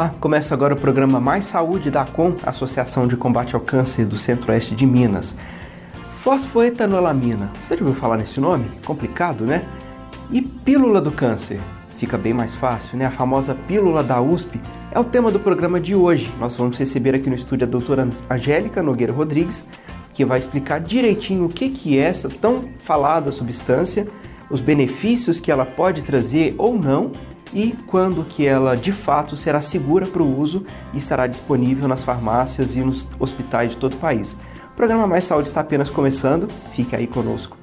Olá, começa agora o programa Mais Saúde da ACOM, Associação de Combate ao Câncer do Centro-Oeste de Minas. Fosfoetanolamina, você já ouviu falar nesse nome? Complicado, né? E pílula do câncer? Fica bem mais fácil, né? A famosa pílula da USP é o tema do programa de hoje. Nós vamos receber aqui no estúdio a doutora Angélica Nogueira Rodrigues, que vai explicar direitinho o que é essa tão falada substância, os benefícios que ela pode trazer ou não, e quando que ela de fato será segura para o uso e estará disponível nas farmácias e nos hospitais de todo o país. O programa Mais Saúde está apenas começando, fique aí conosco.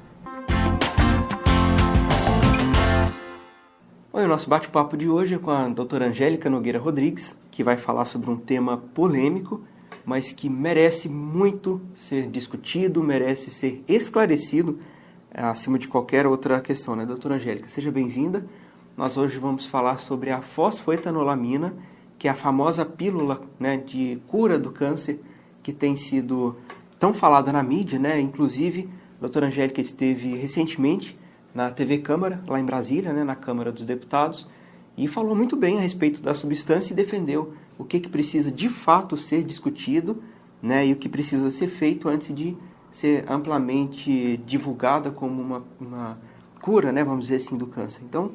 Bom, o nosso bate-papo de hoje é com a doutora Angélica Nogueira Rodrigues, que vai falar sobre um tema polêmico, mas que merece muito ser discutido, merece ser esclarecido acima de qualquer outra questão, né, doutora Angélica? Seja bem-vinda. Nós hoje vamos falar sobre a fosfoetanolamina, que é a famosa pílula, né, de cura do câncer, que tem sido tão falada na mídia, né? Inclusive, a doutora Angélica esteve recentemente na TV Câmara, lá em Brasília, né, na Câmara dos Deputados, e falou muito bem a respeito da substância e defendeu o que precisa de fato ser discutido, né, e o que precisa ser feito antes de ser amplamente divulgada como uma cura, né, vamos dizer assim, do câncer. Então,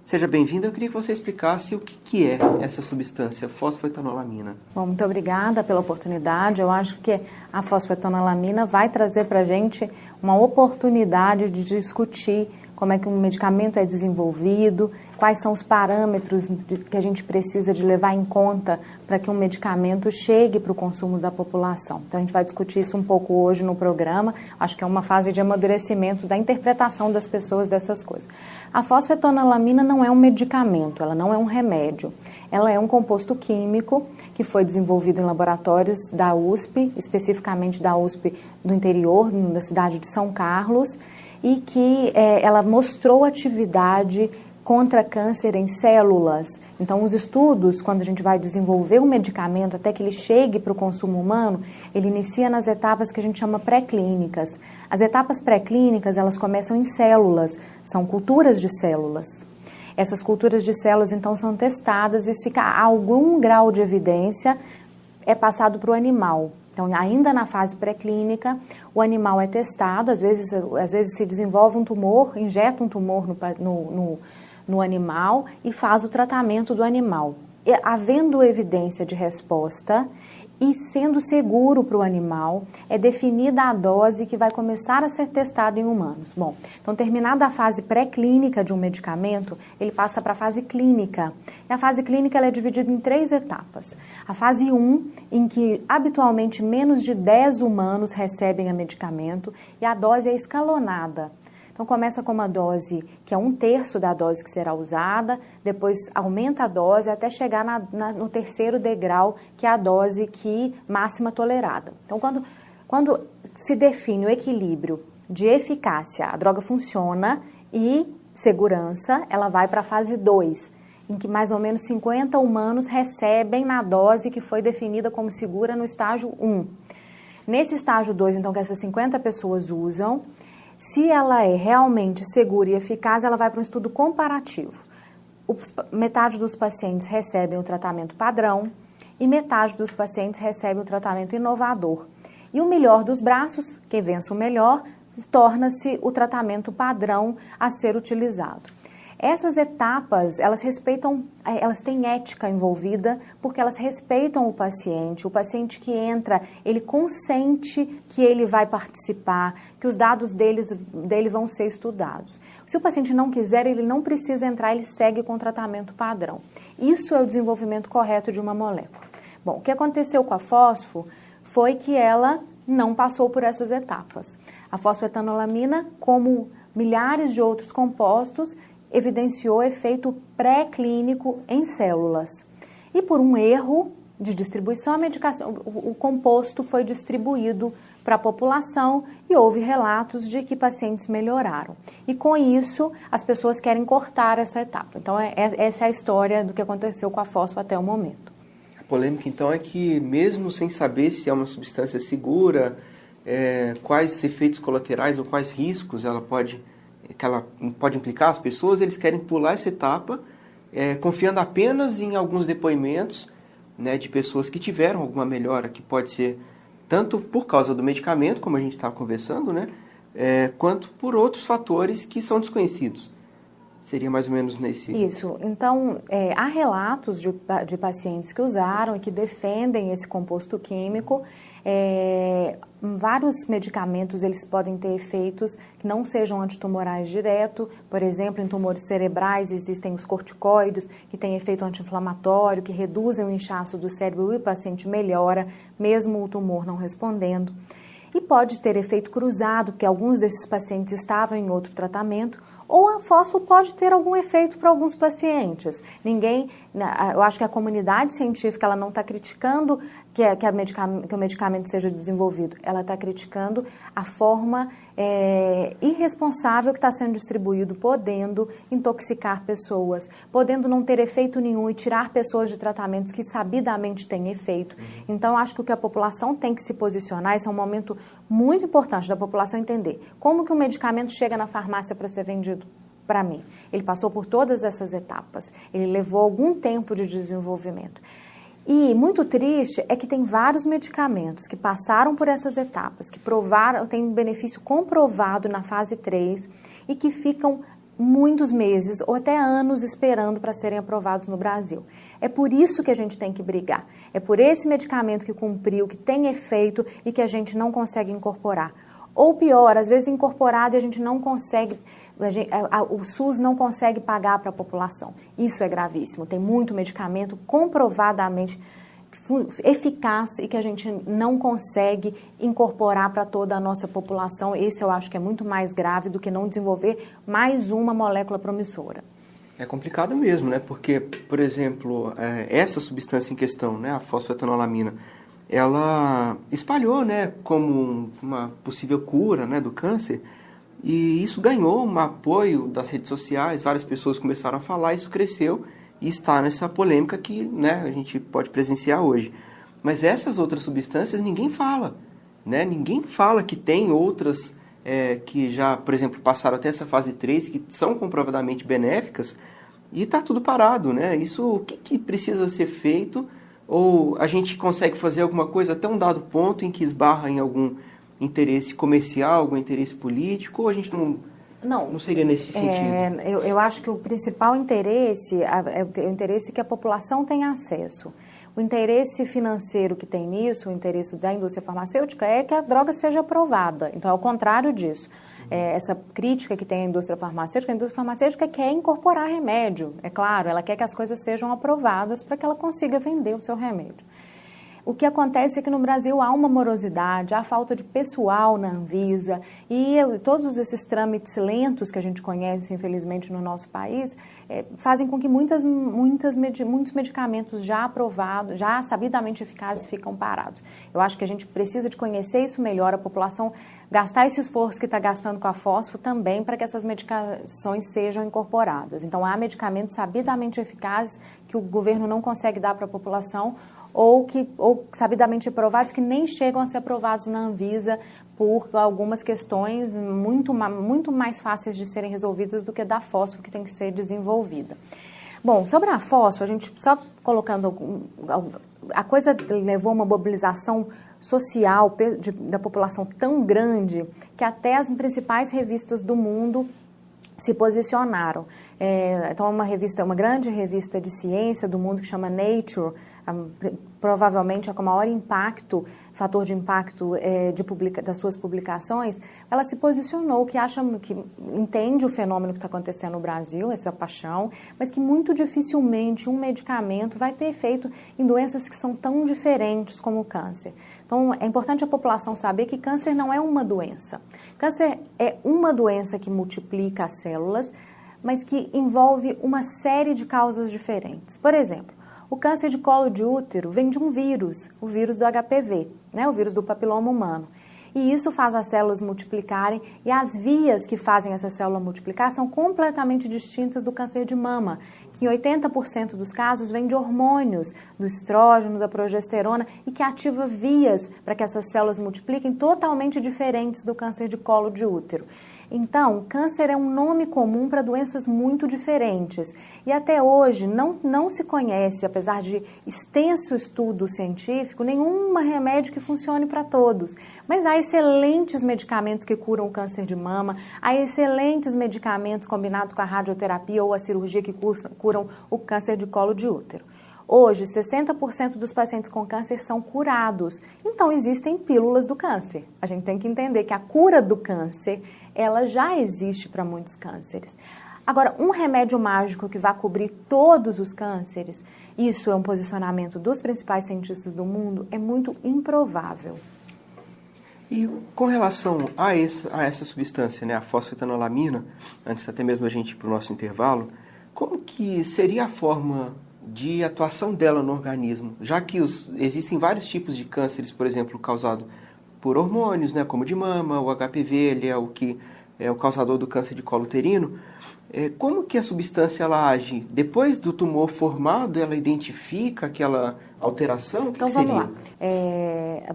seja bem-vinda. Eu queria que você explicasse o que é essa substância, fosfoetanolamina. Bom, muito obrigada pela oportunidade. Eu acho que a fosfoetanolamina vai trazer para a gente uma oportunidade de discutir como é que um medicamento é desenvolvido, quais são os parâmetros que a gente precisa de levar em conta para que um medicamento chegue para o consumo da população. Então, a gente vai discutir isso um pouco hoje no programa. Acho que é uma fase de amadurecimento da interpretação das pessoas dessas coisas. A fosfoetanolamina não é um medicamento, ela não é um remédio. Ela é um composto químico que foi desenvolvido em laboratórios da USP, especificamente da USP do interior, da cidade de São Carlos, e que ela mostrou atividade contra câncer em células. Então, os estudos, quando a gente vai desenvolver um medicamento até que ele chegue para o consumo humano, ele inicia nas etapas que a gente chama pré-clínicas. As etapas pré-clínicas, elas começam em células, são culturas de células. Essas culturas de células, então, são testadas e se há algum grau de evidência, é passado para o animal. Então, ainda na fase pré-clínica, o animal é testado, às vezes se desenvolve um tumor, injeta um tumor no animal e faz o tratamento do animal. E, havendo evidência de resposta e sendo seguro para o animal, é definida a dose que vai começar a ser testada em humanos. Bom, então terminada a fase pré-clínica de um medicamento, ele passa para a fase clínica. E a fase clínica ela é dividida em 3 etapas. A fase 1, em que habitualmente menos de 10 humanos recebem o medicamento e a dose é escalonada. Então, começa com uma dose que é 1/3 da dose que será usada, depois aumenta a dose até chegar no 3º degrau, que é a dose máxima tolerada. Então, quando se define o equilíbrio de eficácia, a droga funciona, e segurança, ela vai para a fase 2, em que mais ou menos 50 humanos recebem na dose que foi definida como segura no estágio 1. Nesse estágio 2, então, que essas 50 pessoas usam, se ela é realmente segura e eficaz, ela vai para um estudo comparativo. Metade dos pacientes recebem o tratamento padrão e metade dos pacientes recebem o tratamento inovador. E o melhor dos braços, quem vence o melhor, torna-se o tratamento padrão a ser utilizado. Essas etapas, elas têm ética envolvida, porque elas respeitam o paciente que entra, ele consente que ele vai participar, que os dados dele vão ser estudados. Se o paciente não quiser, ele não precisa entrar, ele segue com o tratamento padrão. Isso é o desenvolvimento correto de uma molécula. Bom, o que aconteceu com a fosfo foi que ela não passou por essas etapas. A fosfoetanolamina, como milhares de outros compostos, evidenciou efeito pré-clínico em células. E por um erro de distribuição, a medicação, o composto foi distribuído para a população e houve relatos de que pacientes melhoraram. E com isso, as pessoas querem cortar essa etapa. Então, essa é a história do que aconteceu com a fosfo até o momento. A polêmica, então, é que mesmo sem saber se é uma substância segura, quais efeitos colaterais ou quais riscos ela pode implicar as pessoas, eles querem pular essa etapa, confiando apenas em alguns depoimentos né, de pessoas que tiveram alguma melhora, que pode ser tanto por causa do medicamento, como a gente estava conversando, né, quanto por outros fatores que são desconhecidos. Seria mais ou menos nesse... Isso. Então, há relatos de pacientes que usaram e que defendem esse composto químico. Vários medicamentos, eles podem ter efeitos que não sejam antitumorais direto. Por exemplo, em tumores cerebrais existem os corticoides, que têm efeito anti-inflamatório, que reduzem o inchaço do cérebro e o paciente melhora, mesmo o tumor não respondendo. E pode ter efeito cruzado, porque alguns desses pacientes estavam em outro tratamento, ou a fósforo pode ter algum efeito para alguns pacientes. Eu acho que a comunidade científica ela não está criticando que o medicamento seja desenvolvido, ela está criticando a forma irresponsável que está sendo distribuído, podendo intoxicar pessoas, podendo não ter efeito nenhum e tirar pessoas de tratamentos que sabidamente têm efeito. Então, eu acho que o que a população tem que se posicionar, esse é um momento muito importante da população entender como que o medicamento chega na farmácia para ser vendido para mim. Ele passou por todas essas etapas, ele levou algum tempo de desenvolvimento. E muito triste é que tem vários medicamentos que passaram por essas etapas, que têm um benefício comprovado na fase 3 e que ficam muitos meses ou até anos esperando para serem aprovados no Brasil. É por isso que a gente tem que brigar. É por esse medicamento que cumpriu, que tem efeito e que a gente não consegue incorporar. Ou pior, às vezes incorporado e a gente não consegue, o SUS não consegue pagar para a população. Isso é gravíssimo. Tem muito medicamento comprovadamente eficaz e que a gente não consegue incorporar para toda a nossa população. Esse eu acho que é muito mais grave do que não desenvolver mais uma molécula promissora. É complicado mesmo, né? Porque, por exemplo, essa substância em questão, né, a fosfetanolamina, ela espalhou, né, como uma possível cura, né, do câncer, e isso ganhou um apoio das redes sociais, várias pessoas começaram a falar, isso cresceu e está nessa polêmica que, né, a gente pode presenciar hoje. Mas essas outras substâncias ninguém fala, né? Ninguém fala que tem outras que já, por exemplo, passaram até essa fase 3, que são comprovadamente benéficas, e está tudo parado, né? Isso, o que precisa ser feito? Ou a gente consegue fazer alguma coisa até um dado ponto em que esbarra em algum interesse comercial, algum interesse político, ou a gente não seria nesse sentido? Eu acho que o principal interesse é o interesse que a população tem acesso. O interesse financeiro que tem nisso, o interesse da indústria farmacêutica é que a droga seja aprovada. Então, é o contrário disso. Essa crítica que tem a indústria farmacêutica quer incorporar remédio, é claro, ela quer que as coisas sejam aprovadas para que ela consiga vender o seu remédio. O que acontece é que no Brasil há uma morosidade, há falta de pessoal na Anvisa e todos esses trâmites lentos que a gente conhece, infelizmente, no nosso país, fazem com que muitos medicamentos já aprovados, já sabidamente eficazes, ficam parados. Eu acho que a gente precisa de conhecer isso melhor, a população gastar esse esforço que está gastando com a fósforo também para que essas medicações sejam incorporadas. Então, há medicamentos sabidamente eficazes que o governo não consegue dar para a população, ou sabidamente aprovados que nem chegam a ser aprovados na Anvisa por algumas questões muito mais fáceis de serem resolvidas do que da fósforo que tem que ser desenvolvida. Bom, sobre a fósforo, a gente só colocando... A coisa levou a uma mobilização social da população tão grande que até as principais revistas do mundo se posicionaram. Então, uma grande revista de ciência do mundo que chama Nature, provavelmente é com o maior fator de impacto das suas publicações, ela se posicionou que entende o fenômeno que está acontecendo no Brasil, essa paixão, mas que muito dificilmente um medicamento vai ter efeito em doenças que são tão diferentes como o câncer. Então, é importante a população saber que câncer não é uma doença. Câncer é uma doença que multiplica as células, mas que envolve uma série de causas diferentes. Por exemplo, o câncer de colo de útero vem de um vírus, o vírus do HPV, né, o vírus do papiloma humano. e isso faz as células multiplicarem, e as vias que fazem essa célula multiplicar são completamente distintas do câncer de mama, que em 80% dos casos vem de hormônios, do estrógeno, da progesterona, e que ativa vias para que essas células multipliquem totalmente diferentes do câncer de colo de útero. Então, câncer é um nome comum para doenças muito diferentes e até hoje não se conhece, apesar de extenso estudo científico, nenhum remédio que funcione para todos. Mas há excelentes medicamentos que curam o câncer de mama, há excelentes medicamentos combinados com a radioterapia ou a cirurgia que curam o câncer de colo de útero. Hoje, 60% dos pacientes com câncer são curados. Então, existem pílulas do câncer. A gente tem que entender que a cura do câncer, ela já existe para muitos cânceres. Agora, um remédio mágico que vai cobrir todos os cânceres, isso é um posicionamento dos principais cientistas do mundo, é muito improvável. E com relação a essa substância, né, a fosfetanolamina, antes até mesmo a gente ir para o nosso intervalo, como que seria a forma de atuação dela no organismo, já que existem vários tipos de cânceres, por exemplo, causado por hormônios, né, como de mama, o HPV, ele é o que é o causador do câncer de colo uterino. Como que a substância ela age? Depois do tumor formado, ela identifica aquela alteração? Então vamos lá.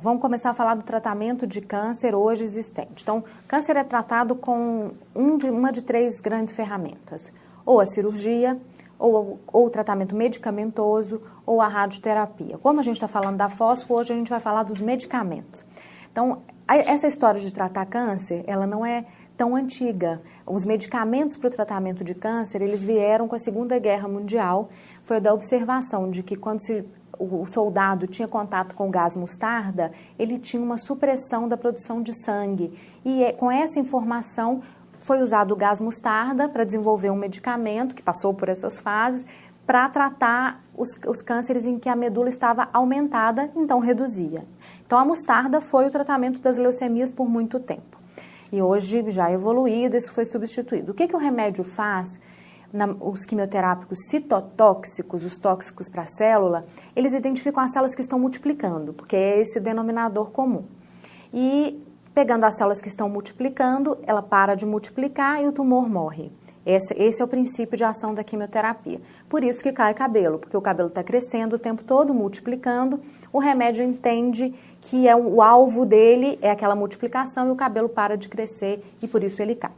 Vamos começar a falar do tratamento de câncer hoje existente. Então, câncer é tratado com uma de 3 grandes ferramentas, ou a cirurgia, ou o tratamento medicamentoso, ou a radioterapia. Como a gente está falando da fósforo, hoje a gente vai falar dos medicamentos. Então, essa história de tratar câncer, ela não é tão antiga. Os medicamentos para o tratamento de câncer, eles vieram com a Segunda Guerra Mundial. Foi da observação de que quando o soldado tinha contato com o gás mostarda, ele tinha uma supressão da produção de sangue. E com essa informação foi usado o gás mostarda para desenvolver um medicamento que passou por essas fases para tratar os cânceres em que a medula estava aumentada, então reduzia. Então a mostarda foi o tratamento das leucemias por muito tempo. E hoje, já evoluído, isso foi substituído. O que o remédio faz? Os quimioterápicos citotóxicos, os tóxicos para a célula, eles identificam as células que estão multiplicando, porque é esse denominador comum. E pegando as células que estão multiplicando, ela para de multiplicar e o tumor morre. Esse é o princípio de ação da quimioterapia. Por isso que cai cabelo, porque o cabelo está crescendo o tempo todo, multiplicando. O remédio entende que o alvo dele é aquela multiplicação e o cabelo para de crescer e por isso ele cai.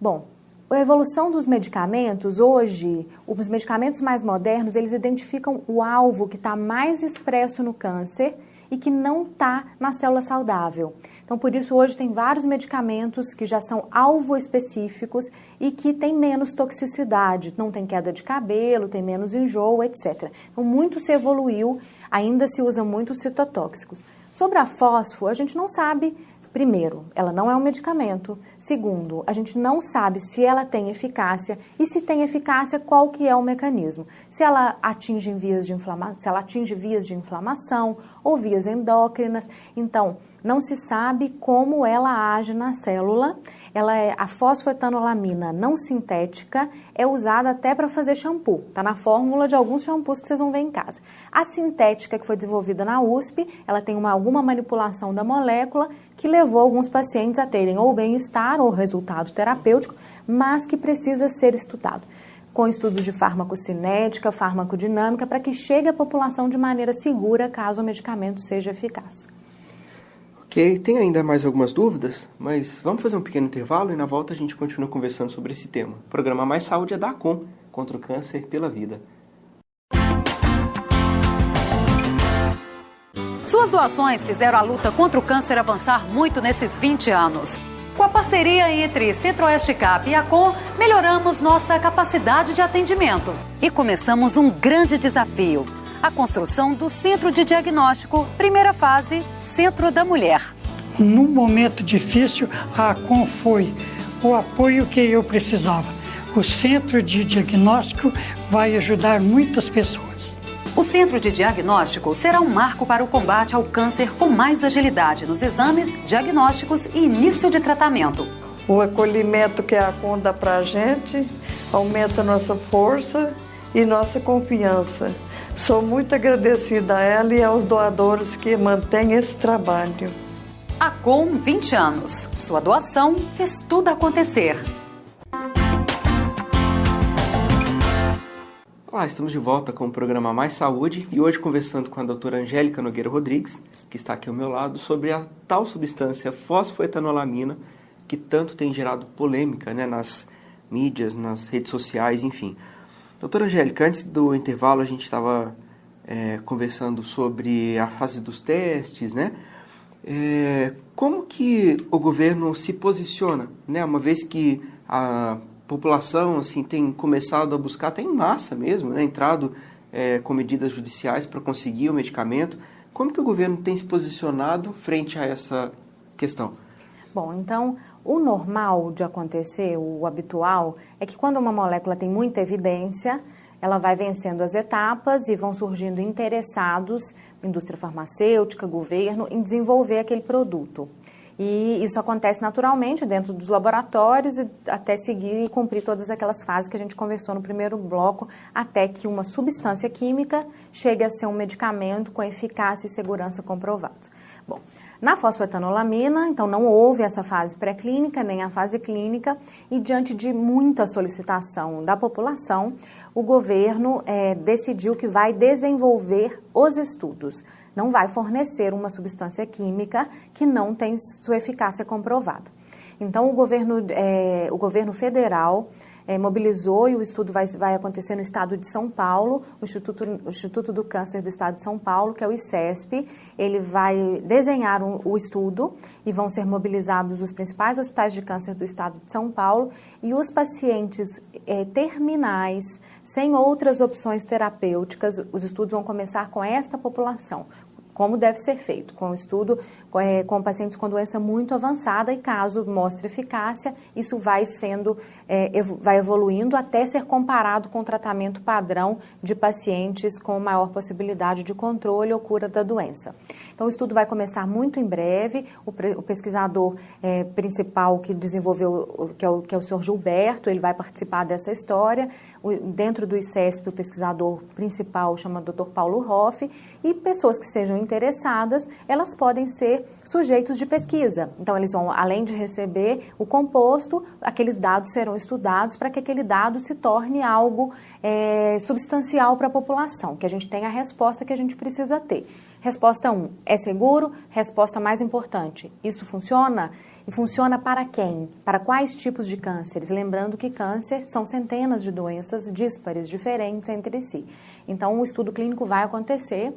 Bom, a evolução dos medicamentos, hoje, os medicamentos mais modernos, eles identificam o alvo que está mais expresso no câncer e que não está na célula saudável. Então, por isso, hoje tem vários medicamentos que já são alvo específicos e que têm menos toxicidade, não tem queda de cabelo, tem menos enjoo, etc. Então, muito se evoluiu, ainda se usa muito os citotóxicos. Sobre a fósforo, a gente não sabe. Primeiro, ela não é um medicamento. Segundo, a gente não sabe se ela tem eficácia e se tem eficácia, qual que é o mecanismo. Se ela atinge vias de inflamação ou vias endócrinas. Então, não se sabe como ela age na célula. A fosfetanolamina não sintética é usada até para fazer shampoo. Está na fórmula de alguns shampoos que vocês vão ver em casa. A sintética, que foi desenvolvida na USP, ela tem alguma manipulação da molécula que levou alguns pacientes a terem ou bem-estar ou resultado terapêutico, mas que precisa ser estudado com estudos de farmacocinética, farmacodinâmica, para que chegue à população de maneira segura caso o medicamento seja eficaz. Ok, tem ainda mais algumas dúvidas, mas vamos fazer um pequeno intervalo e na volta a gente continua conversando sobre esse tema. O programa Mais Saúde é da ACOM, contra o câncer pela vida. Suas doações fizeram a luta contra o câncer avançar muito nesses 20 anos. Com a parceria entre Centro-Oeste Cap e ACOM, melhoramos nossa capacidade de atendimento e começamos um grande desafio: a construção do Centro de Diagnóstico, primeira fase, Centro da Mulher. Num momento difícil, a ACOM foi o apoio que eu precisava. O Centro de Diagnóstico vai ajudar muitas pessoas. O Centro de Diagnóstico será um marco para o combate ao câncer com mais agilidade nos exames, diagnósticos e início de tratamento. O acolhimento que a ACOM dá para a gente aumenta nossa força e nossa confiança. Sou muito agradecida a ela e aos doadores que mantêm esse trabalho. A Com 20 anos. Sua doação fez tudo acontecer. Olá, estamos de volta com o programa Mais Saúde e hoje conversando com a doutora Angélica Nogueira Rodrigues, que está aqui ao meu lado, sobre a tal substância fosfoetanolamina que tanto tem gerado polêmica, né, nas mídias, nas redes sociais, enfim. Doutora Angélica, antes do intervalo a gente estava conversando sobre a fase dos testes, né? Como que o governo se posiciona, né, uma vez que a população assim, tem começado a buscar até em massa mesmo, né, entrado com medidas judiciais para conseguir o medicamento. Como que o governo tem se posicionado frente a essa questão? Bom, então, o normal de acontecer, o habitual, é que quando uma molécula tem muita evidência, ela vai vencendo as etapas e vão surgindo interessados, indústria farmacêutica, governo, em desenvolver aquele produto. E isso acontece naturalmente dentro dos laboratórios e até seguir e cumprir todas aquelas fases que a gente conversou no primeiro bloco, até que uma substância química chegue a ser um medicamento com eficácia e segurança comprovados. Bom, na fosfoetanolamina, então, não houve essa fase pré-clínica nem a fase clínica e diante de muita solicitação da população, o governo decidiu que vai desenvolver os estudos. Não vai fornecer uma substância química que não tem sua eficácia comprovada. Então, o governo federal mobilizou e o estudo vai acontecer no estado de São Paulo, o Instituto do Câncer do Estado de São Paulo, que é o ICESP, ele vai desenhar o estudo e vão ser mobilizados os principais hospitais de câncer do Estado de São Paulo e os pacientes terminais, sem outras opções terapêuticas, os estudos vão começar com esta população. Como deve ser feito, com estudo com pacientes com doença muito avançada e caso mostre eficácia, isso vai evoluindo até ser comparado com o tratamento padrão de pacientes com maior possibilidade de controle ou cura da doença. Então, o estudo vai começar muito em breve, o pesquisador principal que desenvolveu, que é o senhor Gilberto, ele vai participar dessa história, dentro do ICESP, o pesquisador principal chama Dr. Paulo Hoff, e pessoas que sejam interessadas, elas podem ser sujeitos de pesquisa. Então, eles vão, além de receber o composto, aqueles dados serão estudados para que aquele dado se torne algo substancial para a população, que a gente tenha a resposta que a gente precisa ter. Resposta 1, é seguro? Resposta mais importante, isso funciona? E funciona para quem? Para quais tipos de cânceres? Lembrando que câncer são centenas de doenças díspares, diferentes entre si. Então, o estudo clínico vai acontecer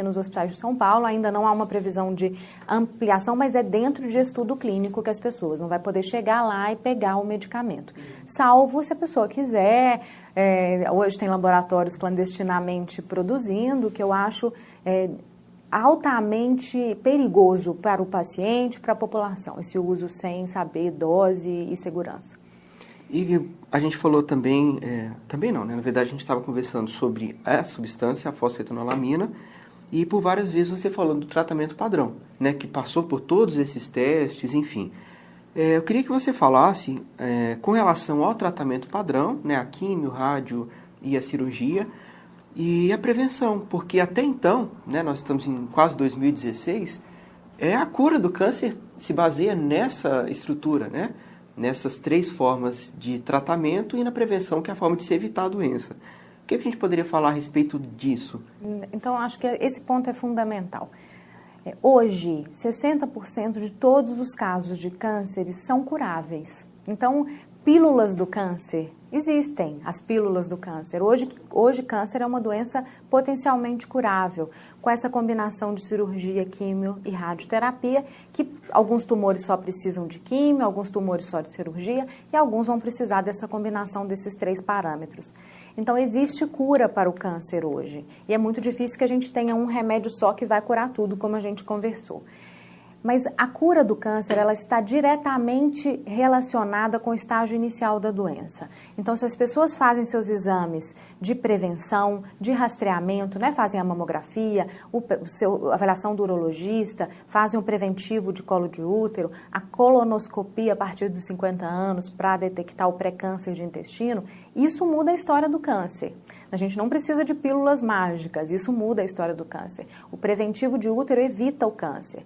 nos hospitais de São Paulo, ainda não há uma previsão de ampliação, mas é dentro de estudo clínico que as pessoas não vai poder chegar lá e pegar o medicamento. Salvo se a pessoa quiser, hoje tem laboratórios clandestinamente produzindo, que eu acho altamente perigoso para o paciente, para a população, esse uso sem saber dose e segurança. E a gente falou também, também não, né? Na verdade a gente estava conversando sobre a substância, a fosfoetanolamina, e por várias vezes você falou do tratamento padrão, né? Que passou por todos esses testes, enfim. Eu queria que você falasse com relação ao tratamento padrão, né? A químio, rádio e a cirurgia, e a prevenção, porque até então, né? Nós estamos em quase 2016, a cura do câncer se baseia nessa estrutura, né? Nessas 3 formas de tratamento e na prevenção, que é a forma de se evitar a doença. O que a gente poderia falar a respeito disso? Então, acho que esse ponto é fundamental. Hoje, 60% de todos os casos de cânceres são curáveis. Então, pílulas do câncer existem, as pílulas do câncer. Hoje câncer é uma doença potencialmente curável, com essa combinação de cirurgia, químio e radioterapia, que alguns tumores só precisam de químio, alguns tumores só de cirurgia, e alguns vão precisar dessa combinação desses 3 parâmetros. Então, existe cura para o câncer hoje, e é muito difícil que a gente tenha um remédio só que vai curar tudo, como a gente conversou. Mas a cura do câncer, ela está diretamente relacionada com o estágio inicial da doença. Então, se as pessoas fazem seus exames de prevenção, de rastreamento, né, fazem a mamografia, a avaliação do urologista, fazem o preventivo de colo de útero, a colonoscopia a partir dos 50 anos para detectar o pré-câncer de intestino, isso muda a história do câncer. A gente não precisa de pílulas mágicas, isso muda a história do câncer. O preventivo de útero evita o câncer.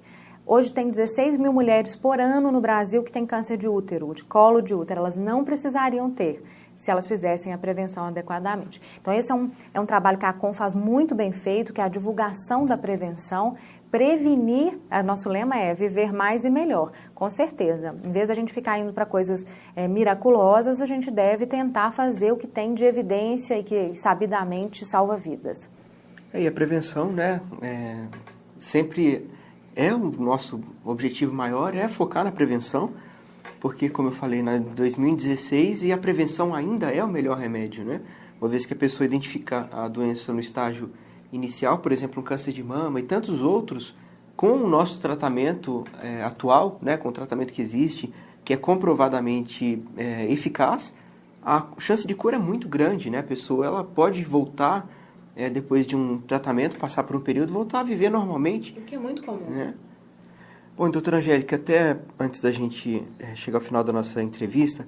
Hoje tem 16 mil mulheres por ano no Brasil que têm câncer de útero, de colo de útero. Elas não precisariam ter se elas fizessem a prevenção adequadamente. Então, esse é um trabalho que a ACOM faz muito bem feito, que é a divulgação da prevenção, prevenir, nosso lema é viver mais e melhor, com certeza. Em vez de a gente ficar indo para coisas miraculosas, a gente deve tentar fazer o que tem de evidência e que sabidamente salva vidas. E a prevenção, né, sempre o nosso objetivo maior, é focar na prevenção, porque, como eu falei, em 2016, e a prevenção ainda é o melhor remédio, né? Uma vez que a pessoa identifica a doença no estágio inicial, por exemplo, um câncer de mama e tantos outros, com o nosso tratamento atual, né, com o tratamento que existe, que é comprovadamente eficaz, a chance de cura é muito grande, né? A pessoa ela pode voltar, depois de um tratamento, passar por um período, voltar a viver normalmente. O que é muito comum. Né? Bom, doutora Angélica, até antes da gente chegar ao final da nossa entrevista,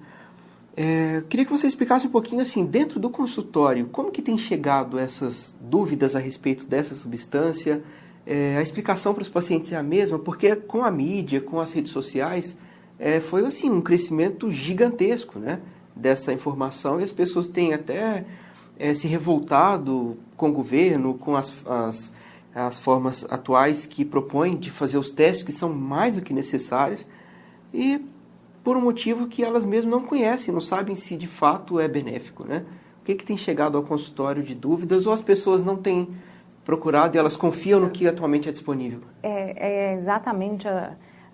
queria que você explicasse um pouquinho, assim, dentro do consultório, como que tem chegado essas dúvidas a respeito dessa substância? A explicação para os pacientes é a mesma, porque com a mídia, com as redes sociais, foi, assim, um crescimento gigantesco, né, dessa informação, e as pessoas têm até se revoltado com o governo, com as formas atuais que propõem de fazer os testes, que são mais do que necessários, e por um motivo que elas mesmas não conhecem, não sabem se de fato é benéfico, né? O que tem chegado ao consultório de dúvidas, ou as pessoas não têm procurado e elas confiam no que atualmente é disponível? Exatamente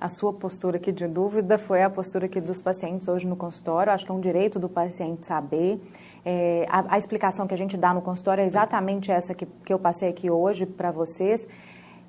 a sua postura aqui de dúvida foi a postura aqui dos pacientes hoje no consultório. Acho que é um direito do paciente saber. A explicação que a gente dá no consultório é exatamente essa que eu passei aqui hoje para vocês.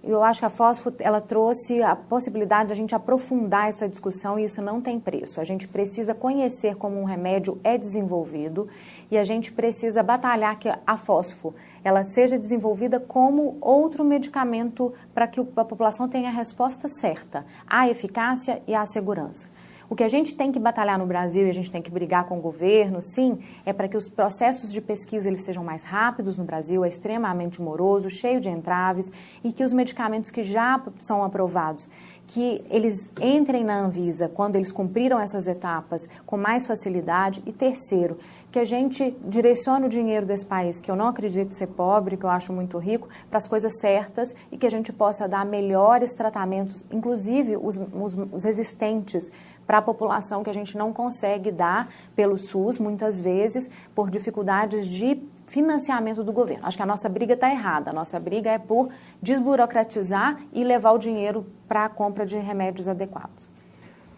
Eu acho que a fósforo, ela trouxe a possibilidade de a gente aprofundar essa discussão, e isso não tem preço. A gente precisa conhecer como um remédio é desenvolvido, e a gente precisa batalhar que a fósforo ela seja desenvolvida como outro medicamento para que a população tenha a resposta certa, a eficácia e a segurança. O que a gente tem que batalhar no Brasil, e a gente tem que brigar com o governo, sim, é para que os processos de pesquisa eles sejam mais rápidos no Brasil, é extremamente moroso, cheio de entraves, e que os medicamentos que já são aprovados, que eles entrem na Anvisa quando eles cumpriram essas etapas com mais facilidade. E terceiro, que a gente direcione o dinheiro desse país, que eu não acredito ser pobre, que eu acho muito rico, para as coisas certas, e que a gente possa dar melhores tratamentos, inclusive os existentes, para a população, que a gente não consegue dar pelo SUS, muitas vezes, por dificuldades de financiamento do governo. Acho que a nossa briga está errada. A nossa briga é por desburocratizar e levar o dinheiro para a compra de remédios adequados.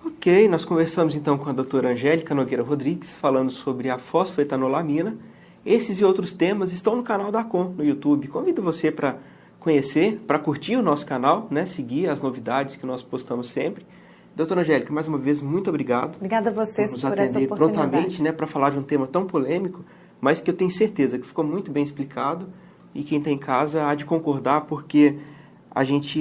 Ok, nós conversamos então com a doutora Angélica Nogueira Rodrigues, falando sobre a fosfoetanolamina. Esses e outros temas estão no canal da ACOM, no YouTube. Convido você para conhecer, para curtir o nosso canal, né, seguir as novidades que nós postamos sempre. Doutora Angélica, mais uma vez, muito obrigado. Obrigada a vocês por essa oportunidade. Prontamente, né, para falar de um tema tão polêmico, mas que eu tenho certeza que ficou muito bem explicado, e quem está em casa há de concordar, porque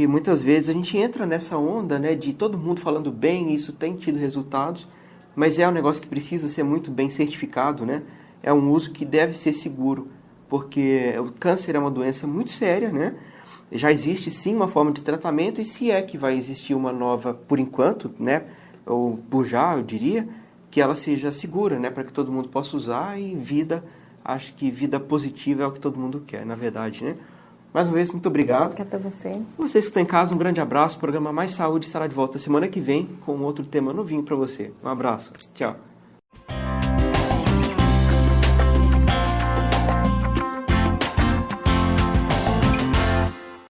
muitas vezes a gente entra nessa onda, né, de todo mundo falando bem, e isso tem tido resultados, mas é um negócio que precisa ser muito bem certificado, né? É um uso que deve ser seguro, porque o câncer é uma doença muito séria, né? Já existe sim uma forma de tratamento, e se é que vai existir uma nova por enquanto, né, ou por já, eu diria, que ela seja segura, né, para que todo mundo possa usar, e acho que vida positiva é o que todo mundo quer, na verdade, né? Mais uma vez, muito obrigado. Obrigada a você. Vocês que estão em casa, um grande abraço. O programa Mais Saúde estará de volta semana que vem com outro tema novinho para você. Um abraço. Tchau.